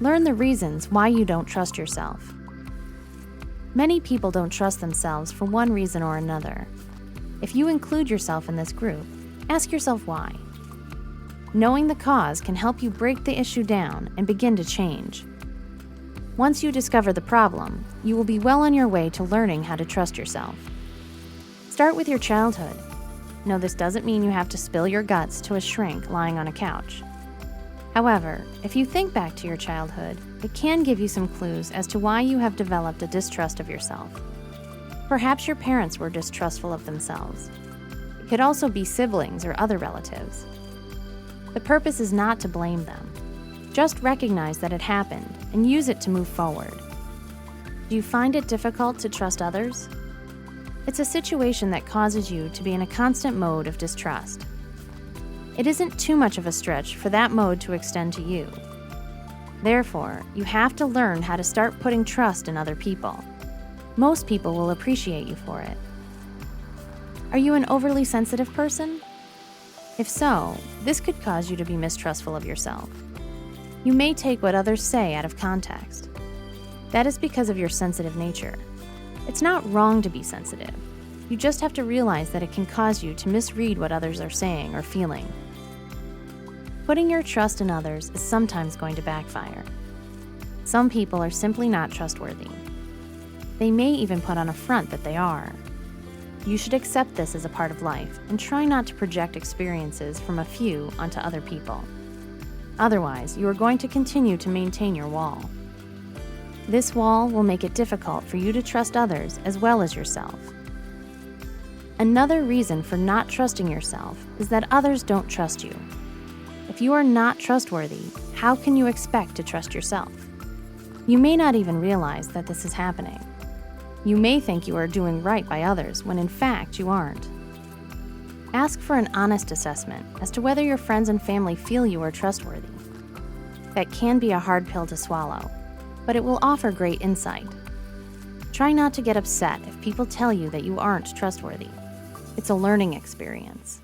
Learn the reasons why you don't trust yourself. Many people don't trust themselves for one reason or another. If you include yourself in this group, ask yourself why. Knowing the cause can help you break the issue down and begin to change. Once you discover the problem, you will be well on your way to learning how to trust yourself. Start with your childhood. No, this doesn't mean you have to spill your guts to a shrink lying on a couch. However, if you think back to your childhood, it can give you some clues as to why you have developed a distrust of yourself. Perhaps your parents were distrustful of themselves. It could also be siblings or other relatives. The purpose is not to blame them. Just recognize that it happened and use it to move forward. Do you find it difficult to trust others? It's a situation that causes you to be in a constant mode of distrust. It isn't too much of a stretch for that mode to extend to you. Therefore, you have to learn how to start putting trust in other people. Most people will appreciate you for it. Are you an overly sensitive person? If so, this could cause you to be mistrustful of yourself. You may take what others say out of context. That is because of your sensitive nature. It's not wrong to be sensitive. You just have to realize that it can cause you to misread what others are saying or feeling. Putting your trust in others is sometimes going to backfire. Some people are simply not trustworthy. They may even put on a front that they are. You should accept this as a part of life and try not to project experiences from a few onto other people. Otherwise, you are going to continue to maintain your wall. This wall will make it difficult for you to trust others as well as yourself. Another reason for not trusting yourself is that others don't trust you. If you are not trustworthy, how can you expect to trust yourself? You may not even realize that this is happening. You may think you are doing right by others when in fact you aren't. Ask for an honest assessment as to whether your friends and family feel you are trustworthy. That can be a hard pill to swallow, but it will offer great insight. Try not to get upset if people tell you that you aren't trustworthy. It's a learning experience.